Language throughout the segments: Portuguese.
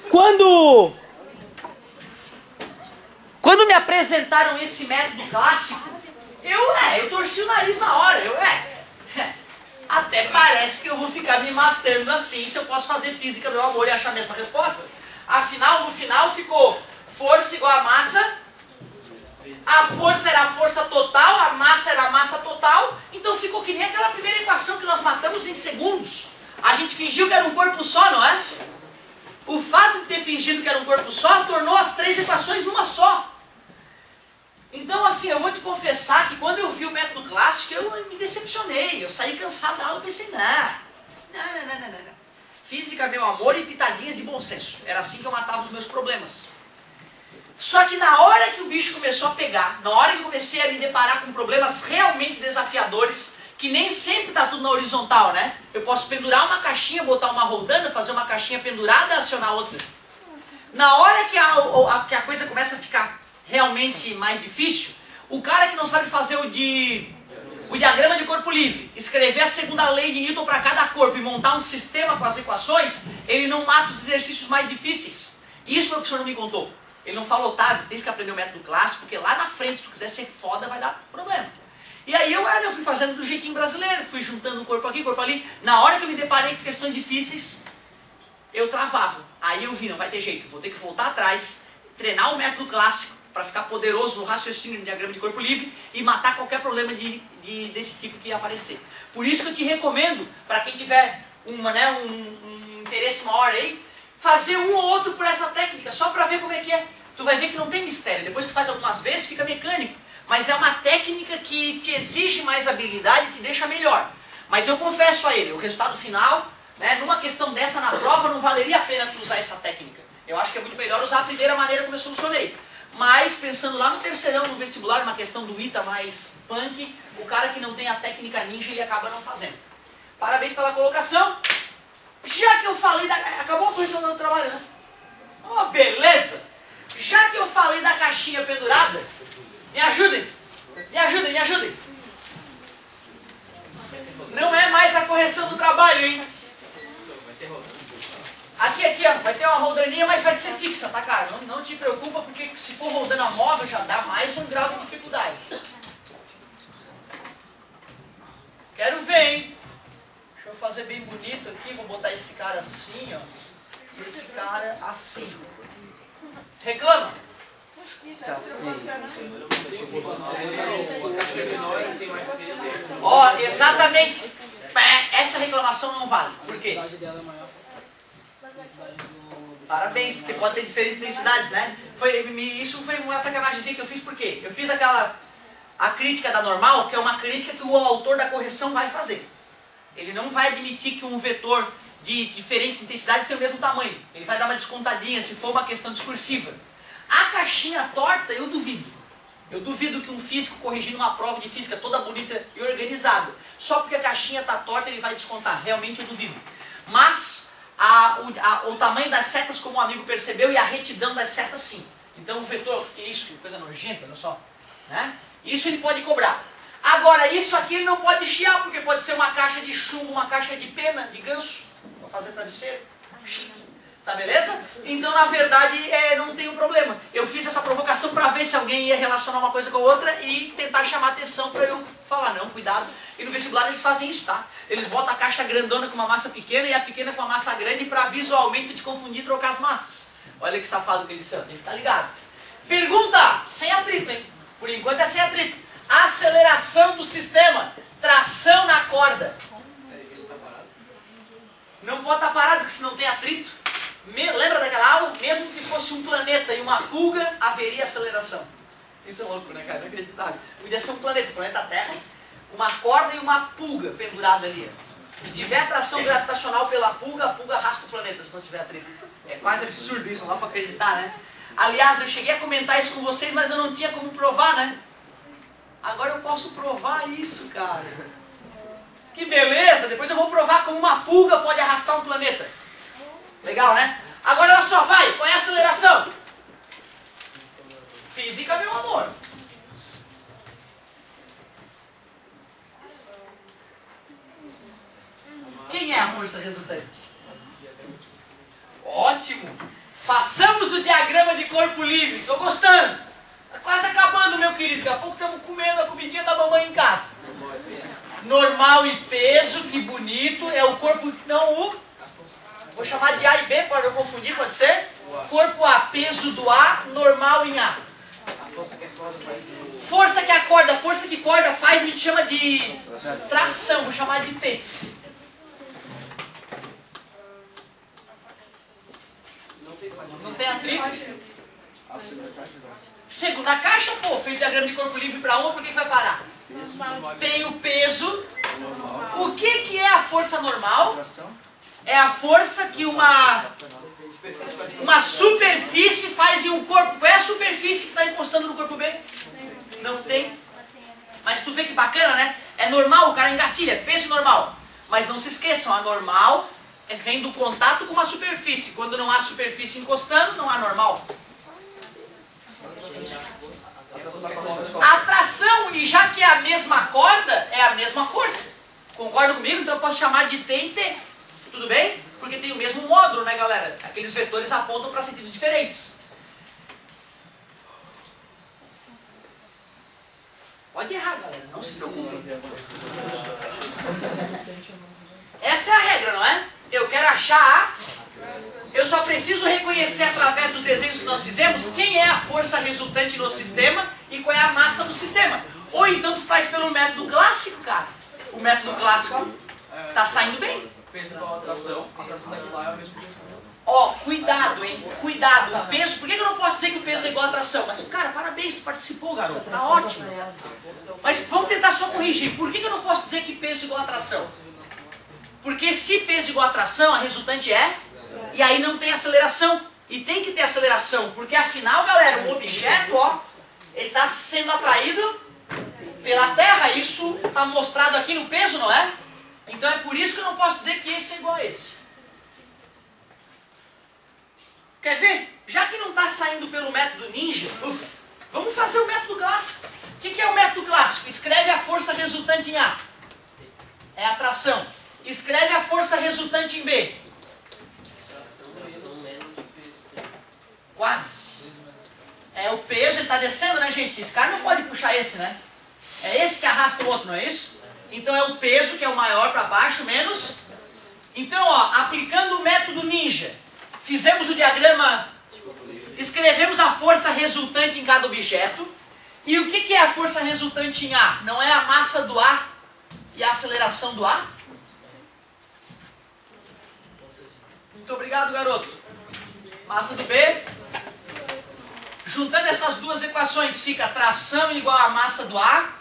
Quando me apresentaram esse método clássico, eu torci o nariz na hora. Até parece que eu vou ficar me matando assim se eu posso fazer física, meu amor, e achar a mesma resposta. Afinal, no final ficou força igual a massa, a força era a força total, a massa era a massa total, então ficou que nem aquela primeira equação que nós matamos em segundos. A gente fingiu que era um corpo só, não é? O fato de ter fingido que era um corpo só tornou as três equações numa só. Então, assim, eu vou te confessar que quando eu vi o método clássico, eu me decepcionei. Eu saí cansado da aula e pensei, não. Física, meu amor, e pitadinhas de bom senso. Era assim que eu matava os meus problemas. Só que na hora que o bicho começou a pegar, na hora que eu comecei a me deparar com problemas realmente desafiadores, que nem sempre está tudo na horizontal, né? Eu posso pendurar uma caixinha, botar uma roldana, fazer uma caixinha pendurada e acionar outra. Na hora que a coisa começa a ficar realmente mais difícil, o cara que não sabe fazer o diagrama de corpo livre, escrever a segunda lei de Newton para cada corpo e montar um sistema com as equações, ele não mata os exercícios mais difíceis. Isso o professor não me contou. Ele não falou, Otávio, tem que aprender o método clássico, porque lá na frente, se tu quiser ser foda, vai dar problema. E aí eu fui fazendo do jeitinho brasileiro, fui juntando um corpo aqui, corpo ali. Na hora que eu me deparei com questões difíceis, eu travava. Aí eu vi, não vai ter jeito, vou ter que voltar atrás, treinar o método clássico, para ficar poderoso no raciocínio no diagrama de corpo livre e matar qualquer problema desse tipo que ia aparecer. Por isso que eu te recomendo, para quem tiver um interesse maior aí, fazer um ou outro por essa técnica, só para ver como é que é. Tu vai ver que não tem mistério. Depois que tu faz algumas vezes, fica mecânico. Mas é uma técnica que te exige mais habilidade e te deixa melhor. Mas eu confesso a ele, o resultado final, numa questão dessa na prova, não valeria a pena tu usar essa técnica. Eu acho que é muito melhor usar a primeira maneira como eu solucionei. Mas, pensando lá no terceirão, no vestibular, uma questão do ITA mais punk, o cara que não tem a técnica ninja, ele acaba não fazendo. Parabéns pela colocação. Já que eu falei da... Acabou a correção do meu trabalho, né? Oh, beleza! Já que eu falei da caixinha pendurada, me ajudem! Me ajudem, me ajudem! Não é mais a correção do trabalho, hein? Aqui, ó, vai ter uma roldaninha, mas vai ser fixa, tá, cara? Não te preocupa, porque se for roldana móvel, já dá mais um grau de dificuldade. Quero ver, hein? Deixa eu fazer bem bonito aqui, vou botar esse cara assim, ó. E esse cara assim. Reclama? Ó, exatamente. Essa reclamação não vale. Por quê? Parabéns, porque pode ter diferentes densidades, né? Isso foi uma sacanagemzinha que eu fiz, por quê? Eu fiz a crítica da normal, que é uma crítica que o autor da correção vai fazer. Ele não vai admitir que um vetor de diferentes intensidades tem o mesmo tamanho. Ele vai dar uma descontadinha se for uma questão discursiva. A caixinha torta, eu duvido. Eu duvido que um físico corrigindo uma prova de física toda bonita e organizada, só porque a caixinha está torta ele vai descontar. Realmente eu duvido. Mas o tamanho das setas, como o amigo percebeu, e a retidão das setas, sim. Então o vetor, que é isso? Que coisa nojenta, olha só. Né? Isso ele pode cobrar. Agora, isso aqui ele não pode chiar, porque pode ser uma caixa de chumbo, uma caixa de pena, de ganso. Vou fazer travesseiro. Chique. Tá beleza? Então, na verdade, não tem um problema. Eu fiz essa provocação para ver se alguém ia relacionar uma coisa com a outra e tentar chamar atenção para eu falar, não, cuidado. E no vestibular eles fazem isso, tá? Eles botam a caixa grandona com uma massa pequena e a pequena com uma massa grande para visualmente te confundir e trocar as massas. Olha que safado que eles são, tem que estar ligado. Pergunta, sem atrito, hein? Por enquanto é sem atrito. Aceleração do sistema, tração na corda. Não pode estar parado, porque se não tem atrito. Lembra daquela aula? Mesmo que fosse um planeta e uma pulga, haveria aceleração. Isso é louco, né, cara? Inacreditável. Podia ser um planeta, o planeta Terra, uma corda e uma pulga pendurada ali. Se tiver atração gravitacional pela pulga, a pulga arrasta o planeta, se não tiver atrito. É quase absurdo isso, não dá pra acreditar, né? Aliás, eu cheguei a comentar isso com vocês, mas eu não tinha como provar, né? Agora eu posso provar isso, cara. Que beleza! Depois eu vou provar como uma pulga pode arrastar um planeta. Legal, né? Agora olha só, vai! Qual é a aceleração? Física, meu amor. Quem é a força resultante? Ótimo! Façamos o diagrama de corpo livre. Estou gostando. Está quase acabando, meu querido. Daqui a pouco estamos comendo a comidinha da mamãe em casa. Normal e peso, que bonito. É o corpo, não o... Vou chamar de A e B, para não confundir, pode ser? Corpo A, peso do A, normal em A. Força que a corda faz, a gente chama de tração. Vou chamar de T. Não tem atrito? Segunda caixa, pô, fez diagrama de corpo livre para uma, por que vai parar? Tem o peso. O que é a força normal? É a força que uma superfície faz em um corpo. Qual é a superfície que está encostando no corpo B? Não tem. Mas tu vê que bacana, né? É normal, o cara engatilha, peso normal. Mas não se esqueçam, a normal vem do contato com uma superfície. Quando não há superfície encostando, não há normal. A tração, e já que é a mesma corda, é a mesma força. Concorda comigo? Então eu posso chamar de T e T. Tudo bem? Porque tem o mesmo módulo, né, galera? Aqueles vetores apontam para sentidos diferentes. Pode errar, galera. Não se preocupe. Essa é a regra, não é? Eu quero achar a... Eu só preciso reconhecer através dos desenhos que nós fizemos quem é a força resultante no sistema e qual é a massa do sistema. Ou então tu faz pelo método clássico, cara. O método clássico tá saindo bem. Peso igual a atração daqui lá é o mesmo peso. Ó, cuidado, hein? Cuidado. O peso, por que eu não posso dizer que o peso é igual a atração? Mas, cara, parabéns, tu participou, garoto. Tá ótimo. Mas vamos tentar só corrigir. Por que eu não posso dizer que peso é igual a atração? Porque se peso é igual a atração, a resultante é... E aí não tem aceleração. E tem que ter aceleração. Porque afinal, galera, um objeto, ó, ele está sendo atraído pela Terra. Isso está mostrado aqui no peso, não é? Então é por isso que eu não posso dizer que esse é igual a esse. Quer ver? Já que não está saindo pelo método ninja, vamos fazer o método clássico. O que é o método clássico? Escreve a força resultante em A. É a tração. Escreve a força resultante em B. Quase. É o peso, ele está descendo, né, gente? Esse cara não pode puxar esse, né? É esse que arrasta o outro, não é isso? Então é o peso que é o maior para baixo, menos. Então, ó, aplicando o método ninja, fizemos o diagrama, escrevemos a força resultante em cada objeto. E o que é a força resultante em A? Não é a massa do A e a aceleração do A? Muito obrigado, garoto. Massa do B. Juntando essas duas equações, fica tração igual a massa do A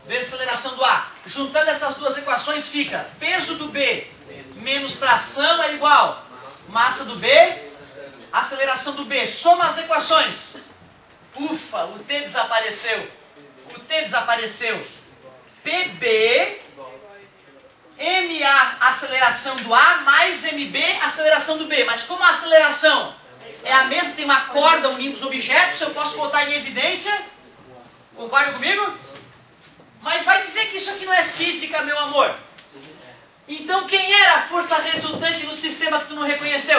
vezes aceleração do A. Juntando essas duas equações, fica peso do B menos tração é igual massa do B, aceleração do B. Soma as equações. Ufa, o T desapareceu. O T desapareceu. PB, MA, aceleração do A, mais MB, aceleração do B. Mas como a aceleração é a mesma, tem uma corda unindo os objetos, eu posso botar em evidência. Concorda comigo? Mas vai dizer que isso aqui não é física, meu amor. Então quem era a força resultante no sistema que tu não reconheceu?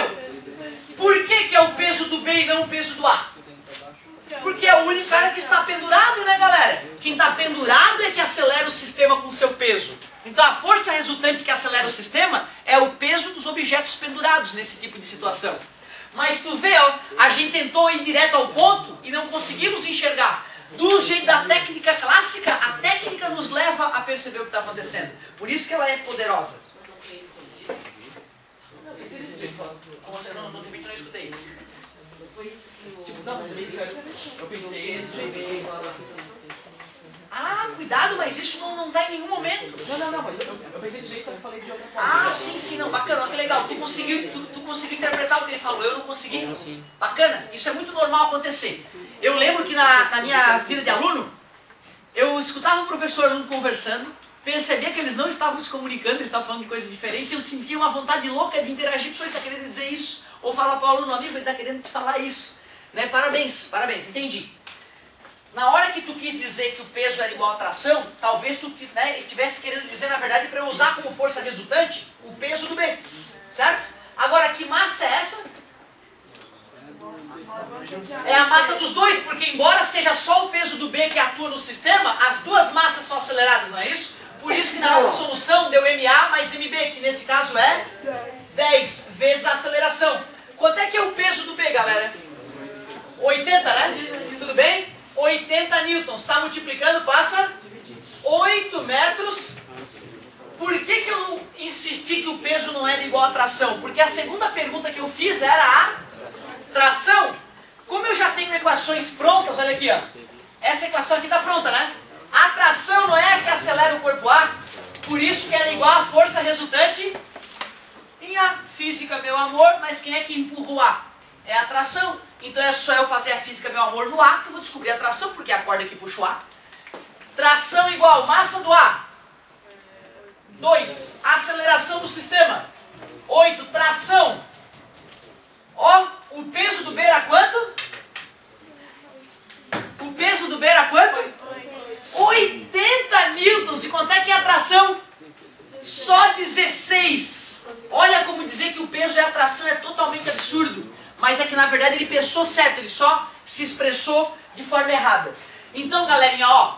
Por que é o peso do B e não o peso do A? Porque é o único cara que está pendurado, né, galera? Quem está pendurado é que acelera o sistema com o seu peso. Então a força resultante que acelera o sistema é o peso dos objetos pendurados nesse tipo de situação. Mas tu vê, ó, a gente tentou ir direto ao ponto e não conseguimos enxergar. Do jeito da técnica clássica, a técnica nos leva a perceber o que está acontecendo. Por isso que ela é poderosa. Não, de repente eu não escutei. Não, mas eu pensei esse jeito. Ah, cuidado, mas isso não dá em nenhum momento. Não, mas eu pensei de jeito, só que eu falei de outra forma. Ah, sim, não, bacana, que legal. Tu conseguiu interpretar o que ele falou, eu não consegui. Bacana, isso é muito normal acontecer. Eu lembro que na minha vida de aluno, eu escutava o professor e o aluno conversando, percebia que eles não estavam se comunicando, eles estavam falando de coisas diferentes, e eu sentia uma vontade louca de interagir, pessoal, ele está querendo dizer isso. Ou falar para o aluno, amigo, ele está querendo te falar isso. Né? Parabéns, entendi. Na hora que tu quis dizer que o peso era igual à tração, talvez tu estivesse querendo dizer, na verdade, para eu usar como força resultante o peso do B. Certo? Agora, que massa é essa? É a massa dos dois, porque embora seja só o peso do B que atua no sistema, as duas massas são aceleradas, não é isso? Por isso que na nossa solução deu MA mais MB, que nesse caso é 10 vezes a aceleração. Quanto é que é o peso do B, galera? 80, né? Tudo bem? 80 newtons. Está multiplicando, passa 8 metros. Por que eu insisti que o peso não era igual à tração? Porque a segunda pergunta que eu fiz era a tração. Como eu já tenho equações prontas, olha aqui, ó. Essa equação aqui está pronta, né? A tração não é a que acelera o corpo A, por isso que ela é igual à força resultante em A. Física, meu amor, mas quem é que empurra o A? É a tração. Então é só eu fazer a física, meu amor, no A, que eu vou descobrir a tração, porque é a corda que puxa o A. Tração igual massa do A. 2. Aceleração do sistema. 8. Tração. Ó, o peso do B era quanto? O peso do B era quanto? 80 newtons. E quanto é que é a tração? Só 16. Olha como dizer que o peso é a tração é totalmente absurdo. Mas é que na verdade ele pensou certo, ele só se expressou de forma errada. Então, galerinha, ó,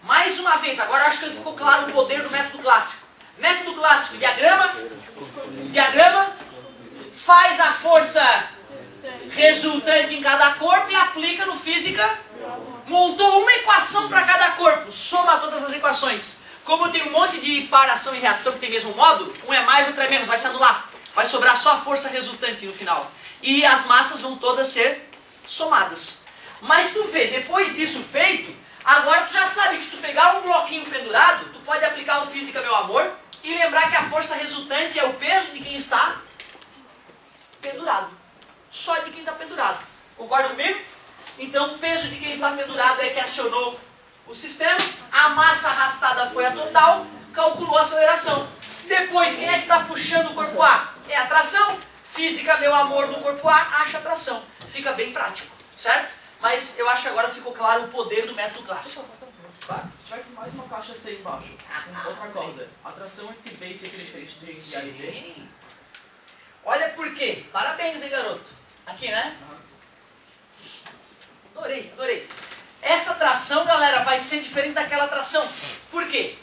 mais uma vez, agora acho que ficou claro o poder do método clássico. Método clássico, diagrama, faz a força resultante em cada corpo e aplica no física. Montou uma equação para cada corpo, soma todas as equações. Como tem um monte de paração e reação que tem mesmo modo, um é mais, outro é menos, vai se anular. Vai sobrar só a força resultante no final. E as massas vão todas ser somadas. Mas tu vê, depois disso feito, agora tu já sabe que se tu pegar um bloquinho pendurado, tu pode aplicar o física, meu amor, e lembrar que a força resultante é o peso de quem está pendurado. Só de quem está pendurado. Concorda comigo? Então o peso de quem está pendurado é que acionou o sistema, a massa arrastada foi a total, calculou a aceleração. Depois, quem é que está puxando o corpo A? É a tração. Física, meu amor, no corpo A, acha a tração. Fica bem prático, certo? Mas eu acho que agora ficou claro o poder do método clássico. Claro. Se tivesse mais uma caixa C embaixo, com outra corda, a tração entre B e C seria diferente de A e B? Olha por quê. Parabéns, hein, garoto. Aqui, né? Adorei, adorei. Essa tração, galera, vai ser diferente daquela tração. Por quê?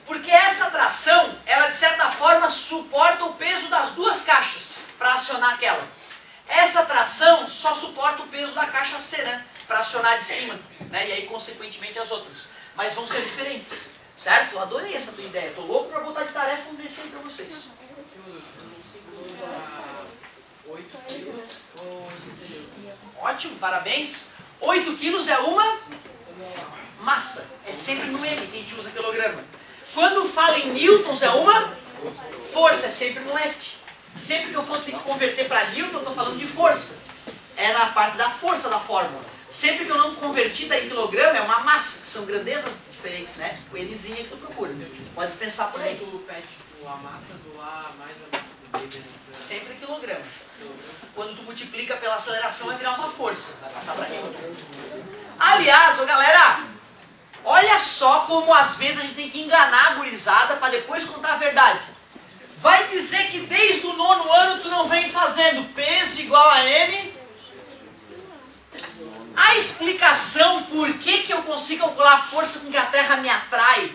Porque essa tração, ela de certa forma suporta o peso das duas caixas para acionar aquela. Essa tração só suporta o peso da caixa C, né? Para acionar de cima, né? E aí, consequentemente, as outras. Mas vão ser diferentes, certo? Eu adorei essa tua ideia. Tô louco para botar de tarefa um desse aí para vocês. 8 quilos ou 8 Ótimo, parabéns. 8 quilos é uma massa. É sempre no M que a gente usa quilograma. Quando fala em newtons é uma força, é sempre no F. Sempre que eu for ter que converter para newton, eu estou falando de força. É na parte da força da fórmula. Sempre que eu não converti daí em quilograma, é uma massa, que são grandezas diferentes, né? O Nzinho que tu procura. Pode pensar por aí. Tu pede a massa do A mais a massa do B, né? Sempre quilograma. Quando tu multiplica pela aceleração, vai virar uma força. Vai passar para newton. Aliás, ô galera, olha só como às vezes a gente tem que enganar a gurizada para depois contar a verdade. Vai dizer que desde o 9º ano tu não vem fazendo peso igual a M. A explicação por que eu consigo calcular a força com que a Terra me atrai,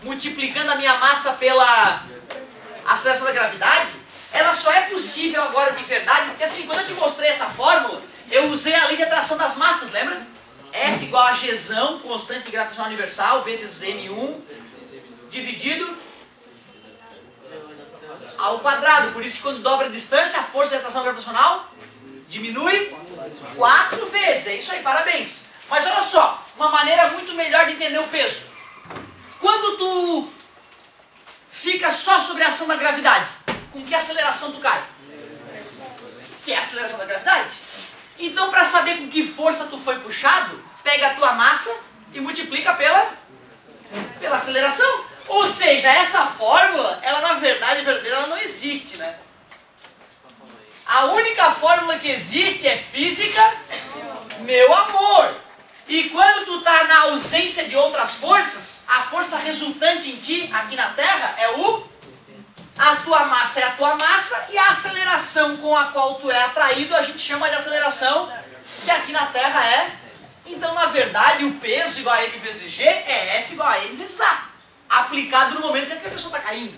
multiplicando a minha massa pela aceleração da gravidade, ela só é possível agora de verdade, porque assim, quando eu te mostrei essa fórmula, eu usei a lei de atração das massas, lembra? F igual a Gzão, constante gravitacional universal, vezes M1, dividido ao quadrado. Por isso que quando dobra a distância, a força de atração gravitacional diminui 4 vezes. É isso aí, parabéns. Mas olha só, uma maneira muito melhor de entender o peso. Quando tu fica só sobre a ação da gravidade, com que aceleração tu cai? Que é a aceleração da gravidade. Então, para saber com que força tu foi puxado, pega a tua massa e multiplica pela aceleração. Ou seja, essa fórmula, ela na verdade verdadeira, ela não existe, né? A única fórmula que existe é física, meu amor. E quando tu tá na ausência de outras forças, a força resultante em ti, aqui na Terra, é a tua massa é a tua massa, e a aceleração com a qual tu é atraído, a gente chama de aceleração que aqui na Terra é. Então, na verdade, o peso igual a M vezes G é F igual a M vezes A. Aplicado no momento em que a pessoa está caindo.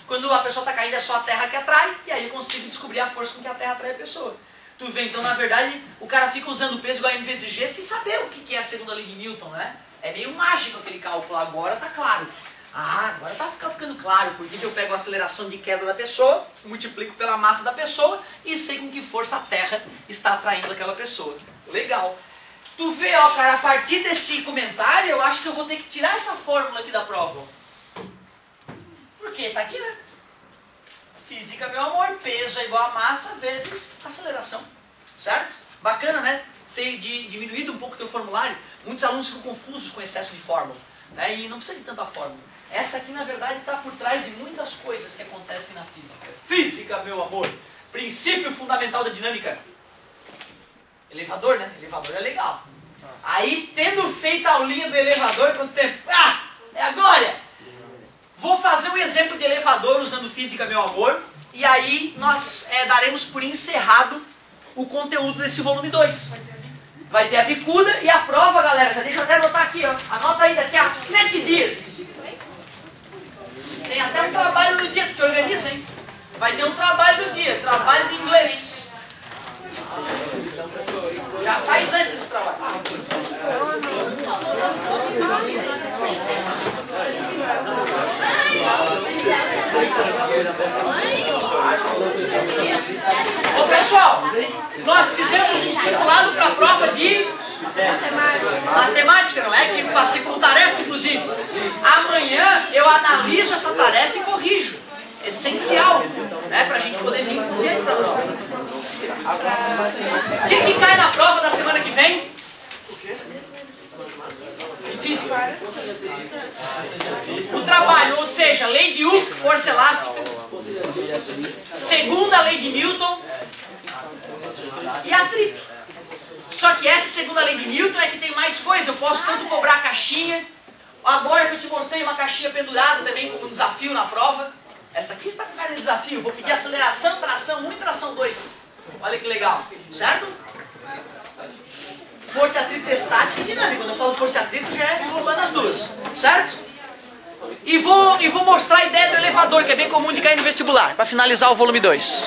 Quando a pessoa está caindo é só a Terra que atrai, e aí eu consigo descobrir a força com que a Terra atrai a pessoa. Tu vê, então, na verdade, o cara fica usando o peso igual a M vezes G sem saber o que é a segunda lei de Newton, né? É meio mágico aquele cálculo, agora tá claro. Ah, agora tá ficando claro, porque eu pego a aceleração de queda da pessoa, multiplico pela massa da pessoa e sei com que força a Terra está atraindo aquela pessoa. Legal. Tu vê, ó, cara, a partir desse comentário, eu acho que eu vou ter que tirar essa fórmula aqui da prova. Por quê? Tá aqui, né? Física, meu amor, peso é igual a massa vezes aceleração. Certo? Bacana, né? Ter diminuído um pouco o teu formulário. Muitos alunos ficam confusos com excesso de fórmula, né? E não precisa de tanta fórmula. Essa aqui, na verdade, está por trás de muitas coisas que acontecem na física. Física, meu amor. Princípio fundamental da dinâmica. Elevador, né? Elevador é legal. Aí, tendo feito a aulinha do elevador, quanto tempo? Ah! É agora! Vou fazer um exemplo de elevador usando física, meu amor. E aí, nós daremos por encerrado o conteúdo desse volume 2. Vai ter a bicuda e a prova, galera. Deixa eu até anotar aqui, ó. Anota aí daqui a 7 dias. Tem até um trabalho no dia, tu te organiza, hein? Vai ter um trabalho no dia, trabalho de inglês. Já faz antes esse trabalho. Ô pessoal, nós fizemos um simulado para a prova de matemática, não é? Que eu passei como tarefa, inclusive. Amanhã eu analiso essa tarefa e corrijo. Essencial, né? Para a gente poder vir com jeito para a prova. O que cai na prova da semana que vem? De física. O trabalho, ou seja, lei de Hooke, força elástica. Segunda lei de Newton. E atrito. Só que essa segunda lei de Newton é que tem mais coisa. Eu posso tanto cobrar a caixinha. Agora que eu te mostrei uma caixinha pendurada também como desafio na prova. Essa aqui está com cara de desafio. Vou pedir aceleração, tração 1 e tração 2. Olha que legal. Certo? Força de atrito estática e dinâmica. Quando eu falo força de atrito, já é englobando as duas. Certo? E vou mostrar a ideia do elevador, que é bem comum de cair no vestibular, para finalizar o volume 2.